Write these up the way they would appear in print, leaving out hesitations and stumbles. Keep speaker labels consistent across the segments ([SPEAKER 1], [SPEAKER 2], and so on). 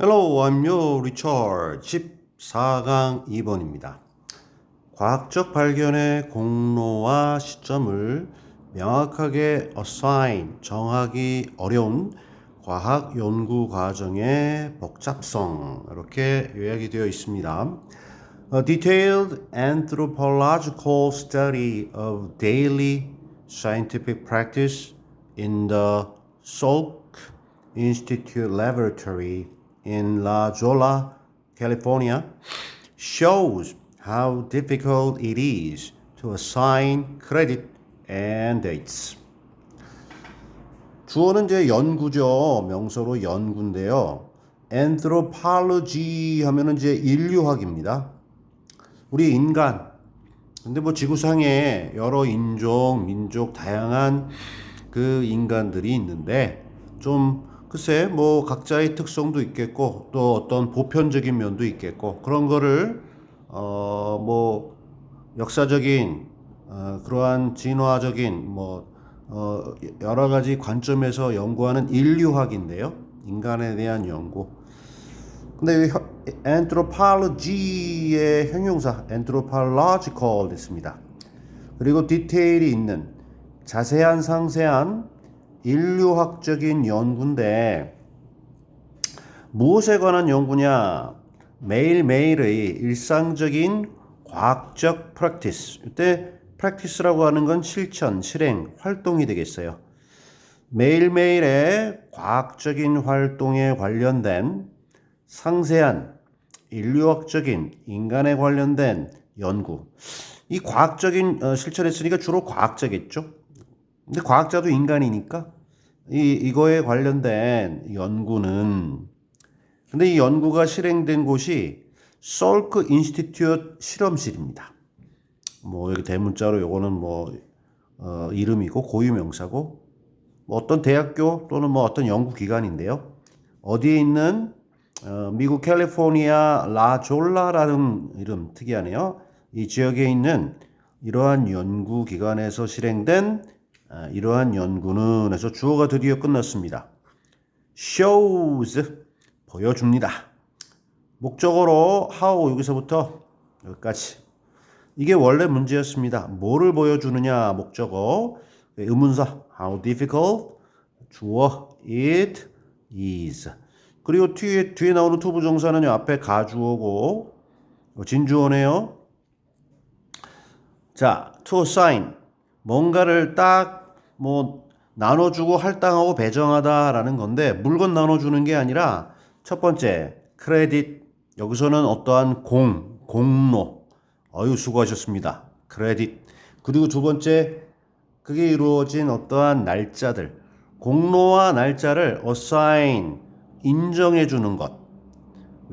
[SPEAKER 1] Hello, I'm your Richard. 14강 2번입니다. 과학적 발견의 공로와 시점을 명확하게 assign, 정하기 어려운 과학 연구 과정의 복잡성, 이렇게 요약이 되어 있습니다. A detailed anthropological study of daily scientific practice in the Salk Institute Laboratory in La Jolla, California, shows how difficult it is to assign credit and dates. 주어는 이제 연구죠. 명사로 연구인데요. anthropology 하면은 이제 인류학입니다. 우리 인간. 근데 뭐 지구상에 여러 인종, 민족, 다양한 그 인간들이 있는데 좀 글쎄 뭐 각자의 특성도 있겠고 또 어떤 보편적인 면도 있겠고 그런 거를 뭐 역사적인 그러한 진화적인 뭐 여러 가지 관점에서 연구하는 인류학인데요. 인간에 대한 연구. 근데 anthropology의 형용사 anthropological 됐습니다. 그리고 디테일이 있는 자세한 상세한 인류학적인 연구인데 무엇에 관한 연구냐? 매일매일의 일상적인 과학적 프랙티스. 이때 프랙티스라고 하는 건 실천, 실행, 활동이 되겠어요. 매일매일의 과학적인 활동에 관련된 상세한 인류학적인 인간에 관련된 연구. 이 과학적인 실천했으니까 주로 과학자겠죠. 근데 과학자도 인간이니까 이거에 관련된 연구는 근데 이 연구가 실행된 곳이 솔크 인스티튜트 실험실입니다. 뭐 여기 대문자로 요거는 뭐 이름이고 고유명사고 뭐 어떤 대학교 또는 뭐 어떤 연구기관인데요. 어디에 있는 미국 캘리포니아 라졸라라는 이름 특이하네요. 이 지역에 있는 이러한 연구기관에서 실행된 이러한 연구는 해서 주어가 드디어 끝났습니다. shows 보여줍니다. 목적어로 how 여기서부터 여기까지 이게 원래 문제였습니다. 뭐를 보여주느냐 목적어 의문사 how difficult 주어 it is 그리고 뒤에 나오는 투부정사는 앞에 가주어고 진주어네요. 자, to assign 뭔가를 딱 뭐 나눠주고 할당하고 배정하다라는 건데 물건 나눠주는 게 아니라 첫 번째 크레딧 여기서는 어떠한 공로 어유 수고하셨습니다. 크레딧 그리고 두 번째 그게 이루어진 어떠한 날짜들 공로와 날짜를 assign 인정해 주는 것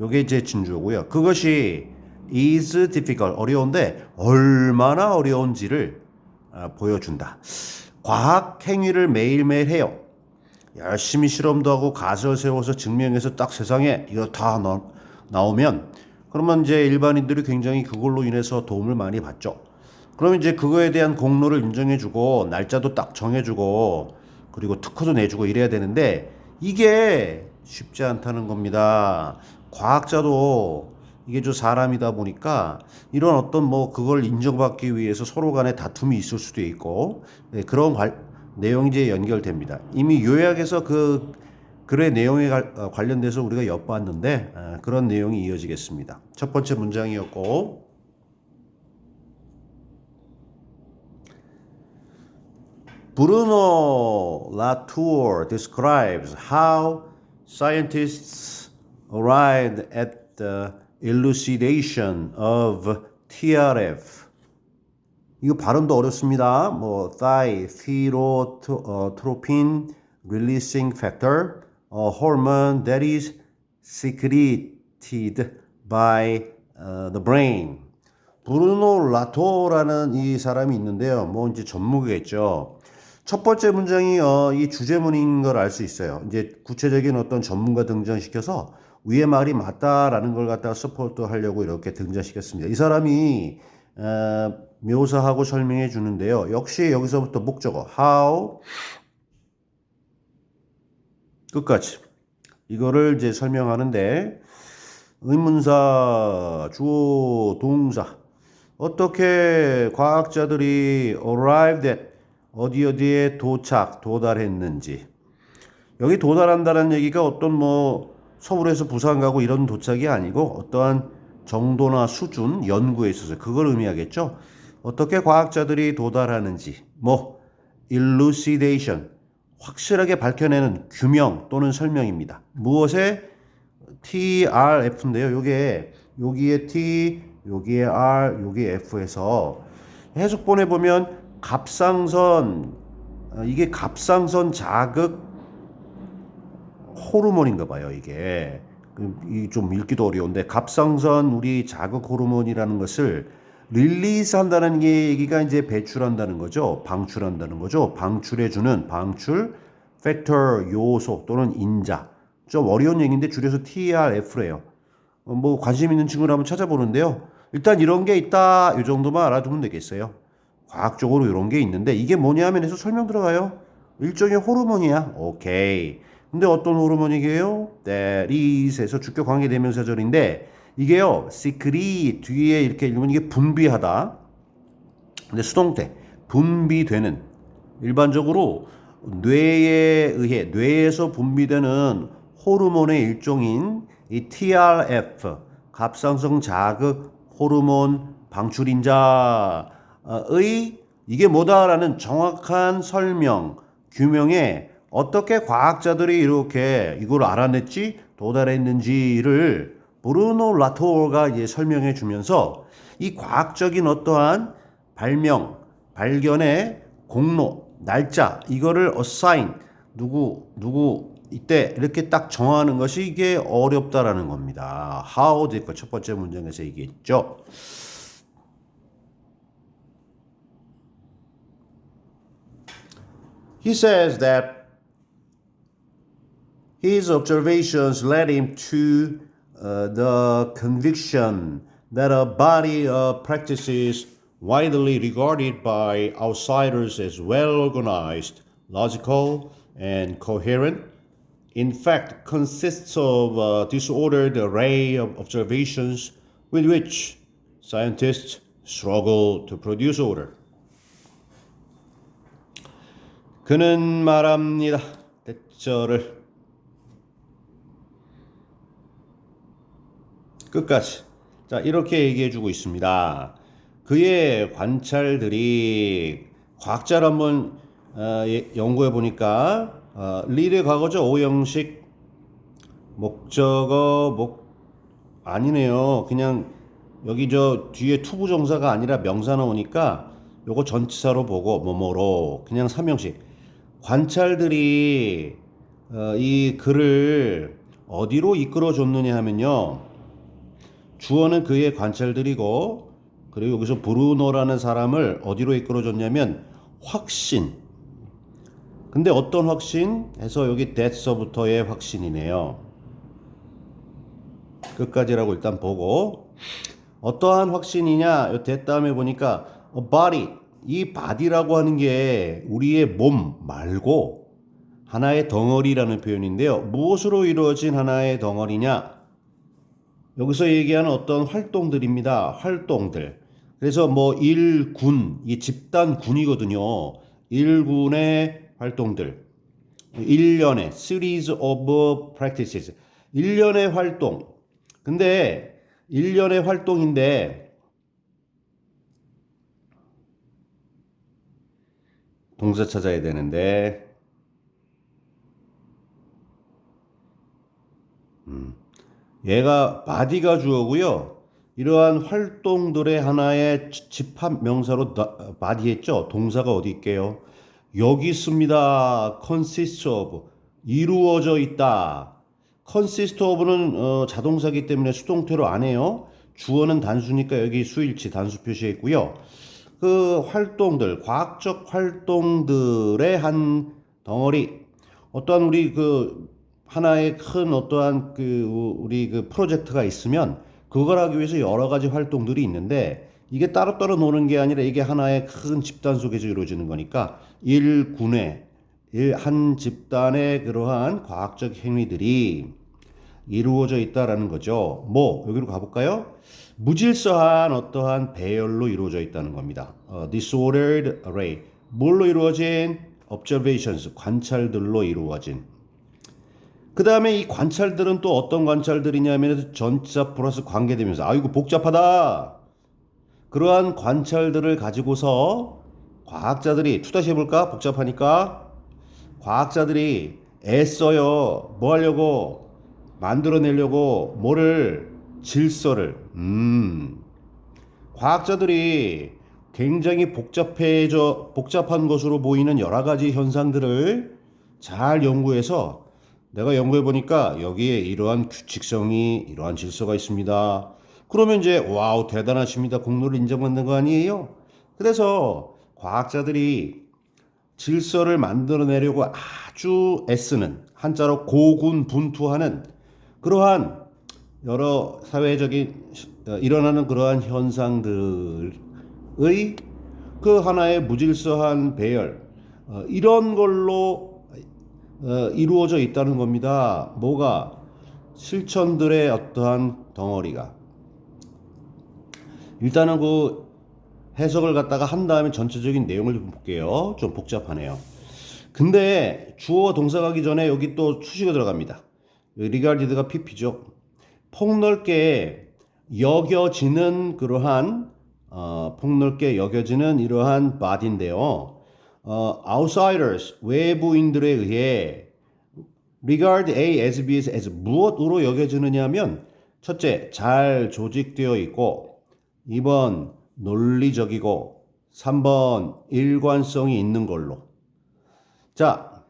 [SPEAKER 1] 요게 이제 진주어고요. 그것이 is difficult 어려운데 얼마나 어려운지를 보여준다. 과학 행위를 매일매일 해요. 열심히 실험도 하고 가설 세워서 증명해서 딱 세상에 이거 다 나오면 그러면 이제 일반인들이 굉장히 그걸로 인해서 도움을 많이 받죠. 그러면 이제 그거에 대한 공로를 인정해주고 날짜도 딱 정해주고 그리고 특허도 내주고 이래야 되는데 이게 쉽지 않다는 겁니다. 과학자도 이게 저 사람이다 보니까 이런 어떤 뭐 그걸 인정받기 위해서 서로 간에 다툼이 있을 수도 있고 그런 내용이 이제 연결됩니다. 이미 요약에서 그 글의 내용에 관련돼서 우리가 엿봤는데 그런 내용이 이어지겠습니다. 첫 번째 문장이었고 Bruno Latour describes how scientists arrived at the elucidation of TRF. 이거 발음도 어렵습니다. 뭐 thyrotropin releasing factor, a hormone that is secreted by the brain. 브루노 라토라는 이 사람이 있는데요. 뭐 이제 전문가겠죠. 첫 번째 문장이 이 주제문인 걸 알 수 있어요. 이제 구체적인 어떤 전문가 등장시켜서 위의 말이 맞다라는 걸 갖다가 서포트 하려고 이렇게 등장시켰습니다. 이 사람이 묘사하고 설명해 주는데요. 역시 여기서부터 목적어 how 끝까지 이거를 이제 설명하는데 의문사, 주어, 동사 어떻게 과학자들이 arrived at 어디에 도달했는지 여기 도달한다는 얘기가 어떤 뭐 서울에서 부산 가고 이런 도착이 아니고 어떠한 정도나 수준 연구에 있어서 그걸 의미하겠죠. 어떻게 과학자들이 도달하는지 뭐 elucidation 확실하게 밝혀내는 규명 또는 설명입니다. 무엇에 TRF인데요. 여기에 T, 여기에 R, 여기에 F에서 해석본에 보면 갑상선 이게 갑상선 자극 호르몬인가 봐요. 이게 좀 읽기도 어려운데 갑상선 우리 자극 호르몬이라는 것을 릴리스 한다는 얘기가 이제 배출한다는 거죠. 방출한다는 거죠. 방출해주는 방출 팩터 요소 또는 인자 좀 어려운 얘기인데 줄여서 TRF래요. 뭐 관심 있는 친구를 한번 찾아보는데요. 일단 이런 게 있다 이 정도만 알아두면 되겠어요. 과학적으로 이런 게 있는데 이게 뭐냐면 해서 설명 들어가요. 일종의 호르몬이야. 오케이. 근데 어떤 호르몬이게요? That is에서 주격 관계 대명사절인데 이게요. secrete 뒤에 이렇게 읽으면 이게 분비하다. 근데 수동태 분비되는 일반적으로 뇌에 의해 뇌에서 분비되는 호르몬의 일종인 이 TRF 갑상선 자극 호르몬 방출인자의 이게 뭐다라는 정확한 설명 규명에 어떻게 과학자들이 이렇게 이걸 알아냈지 도달했는지를 브루노 라토가 이제 설명해 주면서 이 과학적인 어떠한 발견의 공로, 날짜 이거를 assign 누구 이때 이렇게 딱 정하는 것이 이게 어렵다라는 겁니다. How 될거 첫 번째 문장에서 얘기했죠. He says that his observations led him to the conviction that a body of practices widely regarded by outsiders as well organized, logical, and coherent, in fact consists of a disordered array of observations with which scientists struggle to produce order. 그는 말합니다. 대절을 끝까지. 자, 이렇게 얘기해주고 있습니다. 그의 관찰들이 과학자를 한번 연구해 보니까 리드 과거죠. 오형식 목적어 아니네요. 그냥 여기 저 뒤에 투부정사가 아니라 명사 나오니까 요거 전치사로 보고 뭐뭐로 그냥 삼형식 관찰들이 이 글을 어디로 이끌어 줬느냐 하면요. 주어는 그의 관찰들이고 그리고 여기서 브루노라는 사람을 어디로 이끌어 줬냐면 확신. 근데 어떤 확신? 해서 여기 that서부터의 확신이네요. 끝까지라고 일단 보고 어떠한 확신이냐? 요 that 다음에 보니까 a body. 이 body라고 하는 게 우리의 몸 말고 하나의 덩어리라는 표현인데요. 무엇으로 이루어진 하나의 덩어리냐? 여기서 얘기하는 어떤 활동들입니다. 활동들. 그래서 뭐 일군, 이 집단군이거든요. 일군의 활동들. 일련의 series of practices. 일련의 활동. 근데 일련의 활동인데 동사 찾아야 되는데 얘가 body가 주어고요. 이러한 활동들의 하나의 집합 명사로 body 했죠. 동사가 어디 있게요? 여기 있습니다. consist of 이루어져 있다. consist of는 자동사기 때문에 수동태로 안 해요. 주어는 단수니까 여기 수일치 단수 표시했고요. 그 활동들, 과학적 활동들의 한 덩어리, 어떠한 우리 그 하나의 큰 어떠한 그 우리 그 프로젝트가 있으면 그걸 하기 위해서 여러 가지 활동들이 있는데 이게 따로따로 노는 게 아니라 이게 하나의 큰 집단 속에서 이루어지는 거니까 일군의 한 집단의 그러한 과학적 행위들이 이루어져 있다라는 거죠. 뭐 여기로 가볼까요? 무질서한 어떠한 배열로 이루어져 있다는 겁니다. disordered array. 뭘로 이루어진? observations. 관찰들로 이루어진. 그 다음에 이 관찰들은 또 어떤 관찰들이냐면 전치사 플러스 관계되면서 이거 복잡하다. 그러한 관찰들을 가지고서 과학자들이 투다시 해볼까? 복잡하니까 과학자들이 애써요. 뭐 하려고? 만들어내려고 뭐를? 질서를. 과학자들이 굉장히 복잡한 것으로 보이는 여러 가지 현상들을 잘 연구해서 내가 연구해 보니까 여기에 이러한 규칙성이 이러한 질서가 있습니다. 그러면 이제 와우 대단하십니다. 공로를 인정받는 거 아니에요? 그래서 과학자들이 질서를 만들어내려고 아주 애쓰는 한자로 고군분투하는 그러한 여러 사회적인 일어나는 그러한 현상들의 그 하나의 무질서한 배열 이런 걸로 이루어져 있다는 겁니다. 뭐가? 실천들의 어떠한 덩어리가. 일단은 그 해석을 갖다가 한 다음에 전체적인 내용을 좀 볼게요. 좀 복잡하네요. 근데 주어와 동사 가기 전에 여기 또 수식어 들어갑니다. regarded가 pp죠. 폭넓게 여겨지는 그러한 폭넓게 여겨지는 이러한 body인데요. outsiders 외부인들에 의해 regard A as B as 무엇으로 여겨지느냐면 첫째 잘 조직되어 있고 2번 논리적이고 3번 일관성이 있는 걸로. 자,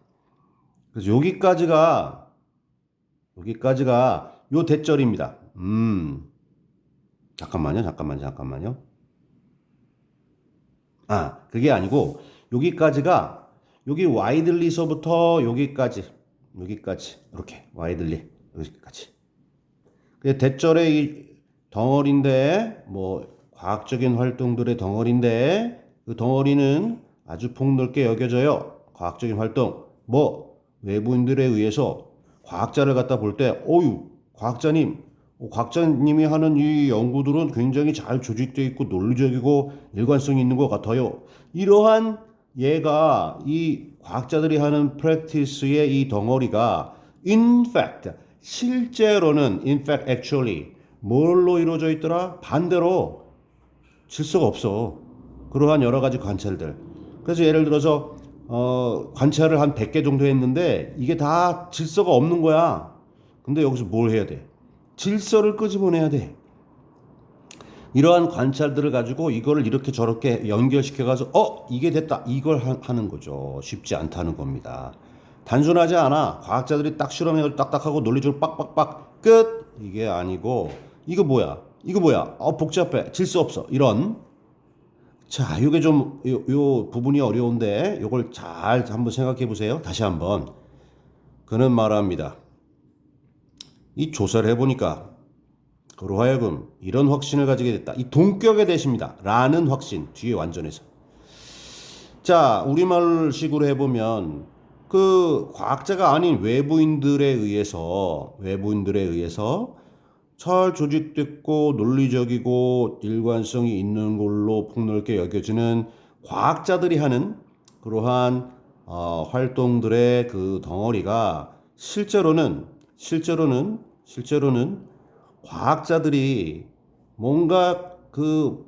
[SPEAKER 1] 그래서 여기까지가 요 대절입니다. 잠깐만요. 그게 아니고 여기까지가 여기 widely서부터 여기까지 이렇게 widely 여기까지. 대절의 이 덩어리인데 뭐 과학적인 활동들의 덩어리인데 그 덩어리는 아주 폭넓게 여겨져요. 과학적인 활동 뭐 외부인들에 의해서 과학자를 갖다 볼 때 과학자님이 하는 이 연구들은 굉장히 잘 조직되어 있고 논리적이고 일관성이 있는 것 같아요. 이러한 얘가 이 과학자들이 하는 practice의 이 덩어리가 in fact 실제로는 in fact actually 뭘로 이루어져 있더라? 반대로 질서가 없어. 그러한 여러 가지 관찰들. 그래서 예를 들어서 관찰을 한 100개 정도 했는데 이게 다 질서가 없는 거야. 근데 여기서 뭘 해야 돼? 질서를 끄집어내야 돼. 이러한 관찰들을 가지고 이거를 이렇게 저렇게 연결시켜가서 이게 됐다. 이걸 하는 거죠. 쉽지 않다는 겁니다. 단순하지 않아. 과학자들이 딱 실험해서 딱딱하고 논리적으로 빡빡빡 끝. 이게 아니고 이거 뭐야? 복잡해. 질서 없어. 이런. 자, 이게 좀 요 부분이 어려운데 이걸 잘 한번 생각해 보세요. 다시 한번. 그는 말합니다. 이 조사를 해보니까 그로 하여금 이런 확신을 가지게 됐다. 이 동격의 대시입니다. 라는 확신. 뒤에 완전해서. 자, 우리말식으로 해보면 그 과학자가 아닌 외부인들에 의해서 잘 조직됐고 논리적이고 일관성이 있는 걸로 폭넓게 여겨지는 과학자들이 하는 그러한 활동들의 그 덩어리가 실제로는 과학자들이 뭔가 그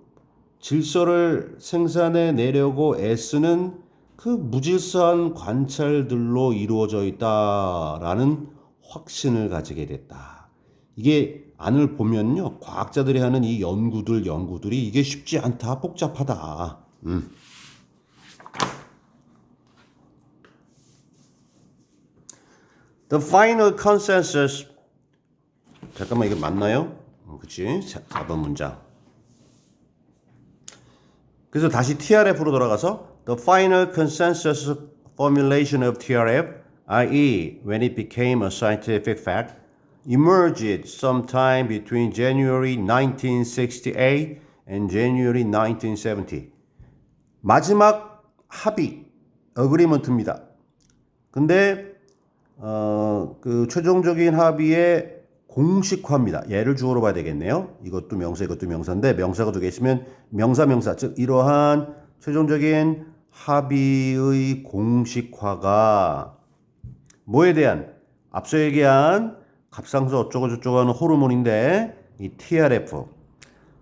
[SPEAKER 1] 질서를 생산해 내려고 애쓰는 그 무질서한 관찰들로 이루어져 있다라는 확신을 가지게 됐다. 이게 안을 보면요. 과학자들이 하는 이 연구들이 이게 쉽지 않다. 복잡하다. The final consensus. 잠깐만 이게 맞나요? 그치? 4번 문장. 그래서 다시 TRF로 돌아가서 The final consensus formulation of TRF, i.e. when it became a scientific fact, emerged sometime between January 1968 and January 1970. 마지막 합의, agreement입니다. 근데 그 최종적인 합의의 공식화입니다. 얘를 주어로 봐야 되겠네요. 이것도 명사, 이것도 명사인데 명사가 두 개 있으면 명사, 즉 이러한 최종적인 합의의 공식화가 뭐에 대한 앞서 얘기한 갑상선 어쩌고저쩌고 하는 호르몬인데 이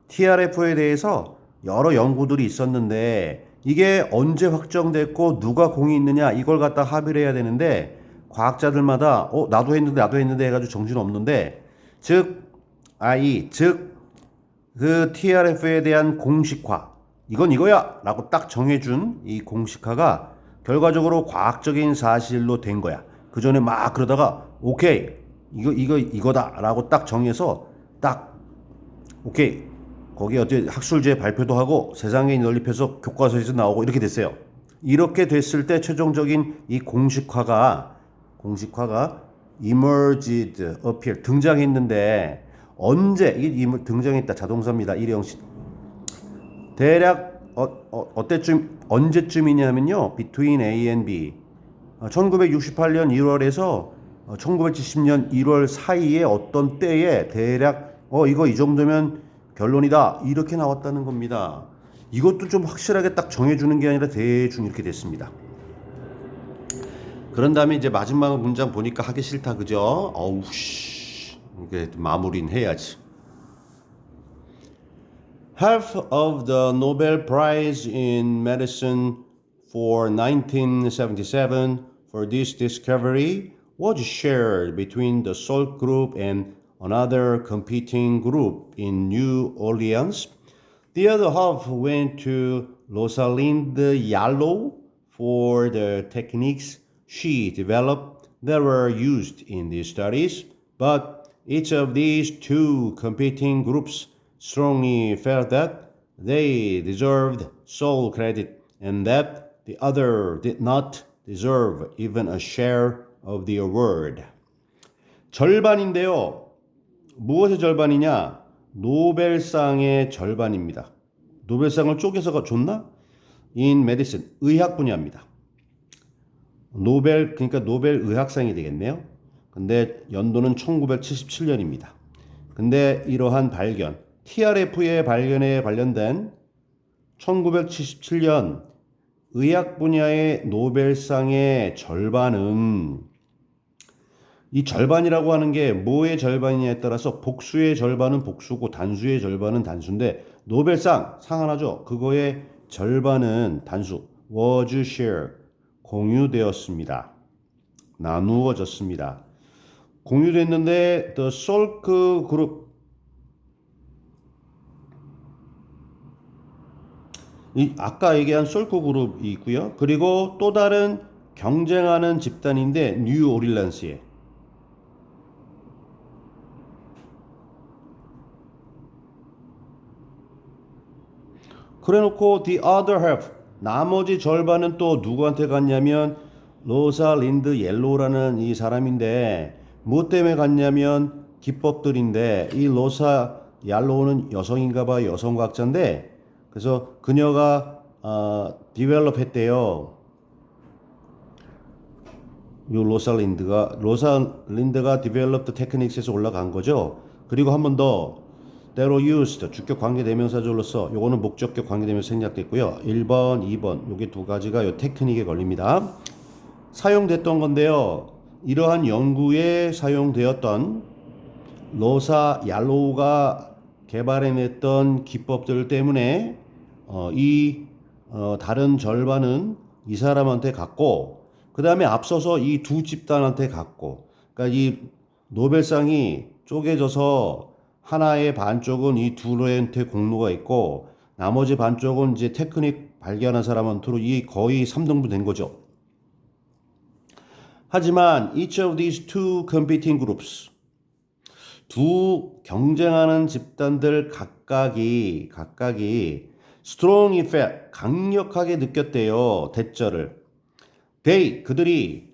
[SPEAKER 1] TRF에 대해서 여러 연구들이 있었는데 이게 언제 확정됐고 누가 공이 있느냐 이걸 갖다 합의를 해야 되는데 과학자들마다 나도 했는데 해가지고 정신없는데 그 TRF에 대한 공식화 이건 이거야 라고 딱 정해준 이 공식화가 결과적으로 과학적인 사실로 된 거야. 그 전에 막 그러다가 오케이 이거다 라고 딱 정해서 딱 오케이 거기 어떻게 학술제 발표도 하고 세상에 널리 펴서 교과서에서 나오고 이렇게 됐어요. 이렇게 됐을 때 최종적인 이 공식화가 emerged, appear 등장했는데 언제 이게 등장했다 자동사입니다. 일형식 대략 언제쯤이냐면요. between A and B 1968년 1월에서 1970년 1월 사이에 어떤 때에 대략 이거 이 정도면 결론이다 이렇게 나왔다는 겁니다. 이것도 좀 확실하게 딱 정해주는 게 아니라 대충 이렇게 됐습니다. 그런 다음에 이제 마지막 문장 보니까 하기 싫다 그죠? 이게 마무리는 해야지. Half of the Nobel Prize in Medicine for 1977 for this discovery was shared between the Salk group and another competing group in New Orleans. The other half went to Rosalind Yallow for the techniques she developed that were used in these studies, but each of these two competing groups strongly felt that they deserved sole credit and that the other did not deserve even a share of the award. 절반인데요. 무엇의 절반이냐? 노벨상의 절반입니다. 노벨상을 쪼개서 줬나? In medicine, 의학 분야입니다. 그러니까 노벨 의학상이 되겠네요. 근데 연도는 1977년입니다. 근데 이러한 발견, TRF의 발견에 관련된 1977년 의학 분야의 노벨상의 절반은 이 절반이라고 하는 게 뭐의 절반이냐에 따라서 복수의 절반은 복수고 단수의 절반은 단수인데 노벨상 상 하나죠. 그거의 절반은 단수 was shared 공유되었습니다. 나누어졌습니다. 공유됐는데 the Salk group 아까 얘기한 솔크 그룹이 있고요. 그리고 또 다른 경쟁하는 집단인데 뉴 오릴란스에 그래놓고 the other half 나머지 절반은 또 누구한테 갔냐면 로살린드 옐로우라는 이 사람인데 뭐 때문에 갔냐면 기법들인데 이 로사 얄로우는 여성인가봐 여성과학자인데 그래서 그녀가 디벨롭 했대요. 요 로살린드가 디벨롭드 테크닉스에서 올라간 거죠. 그리고 한 번 더 때로 used 주격 관계 대명사절로서 요거는 목적격 관계 대명사 생략됐고요. 1번, 2번 요게 두 가지가 요 테크닉에 걸립니다. 사용됐던 건데요. 이러한 연구에 사용되었던 로사 얄로우가 개발해냈던 기법들 때문에 다른 절반은 이 사람한테 갔고 그 다음에 앞서서 이 두 집단한테 갔고 그러니까 이 노벨상이 쪼개져서 하나의 반쪽은 이 둘한테 공로가 있고 나머지 반쪽은 이제 테크닉 발견한 사람한테로 이 거의 3등분 된 거죠. 하지만 each of these two competing groups 두 경쟁하는 집단들 각각이 strongly felt 강력하게 느꼈대요. 대절을. 그들이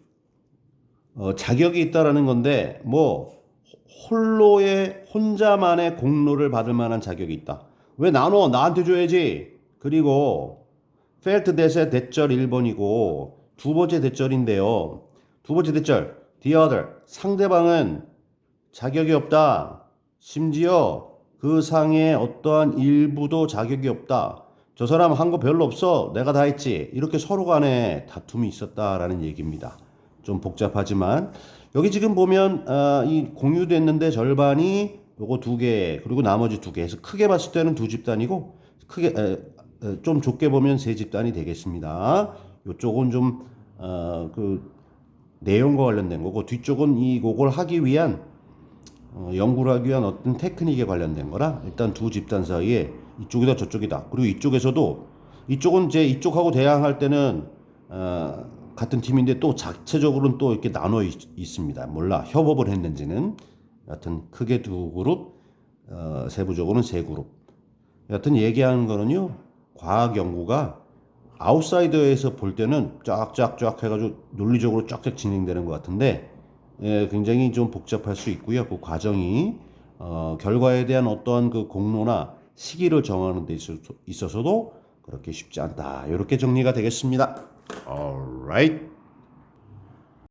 [SPEAKER 1] 자격이 있다라는 건데 뭐 혼자만의 공로를 받을 만한 자격이 있다. 왜 나눠? 나한테 줘야지. 그리고 felt that의 대절 1번이고 두 번째 대절인데요. 두 번째 대절 the other 상대방은 자격이 없다. 심지어 그 상의 어떠한 일부도 자격이 없다. 저 사람 한 거 별로 없어. 내가 다 했지. 이렇게 서로 간에 다툼이 있었다라는 얘기입니다. 좀 복잡하지만 여기 지금 보면 이 공유됐는데 절반이 요거 두 개, 그리고 나머지 두 개 해서 크게 봤을 때는 두 집단이고 크게 좀 좁게 보면 세 집단이 되겠습니다. 요쪽은 좀 그 내용과 관련된 거고, 뒤쪽은 이걸 하기 위한 연구를 하기 위한 어떤 테크닉에 관련된 거라, 일단 두 집단 사이에 이쪽이다 저쪽이다. 그리고 이쪽에서도 이쪽은 제 이쪽하고 대항할 때는 같은 팀인데 또 자체적으로는 또 이렇게 나눠 있습니다. 몰라 협업을 했는지는. 여하튼 크게 두 그룹, 세부적으로는 세 그룹. 여하튼 얘기하는 거는요, 과학 연구가 아웃사이더에서 볼 때는 쫙쫙쫙 해가지고 논리적으로 쫙쫙 진행되는 것 같은데, 굉장히 좀 복잡할 수 있고요. 그 과정이 결과에 대한 어떠한 그 공로나 시기를 정하는 데 있어서도 그렇게 쉽지 않다. 이렇게 정리가 되겠습니다. Alright.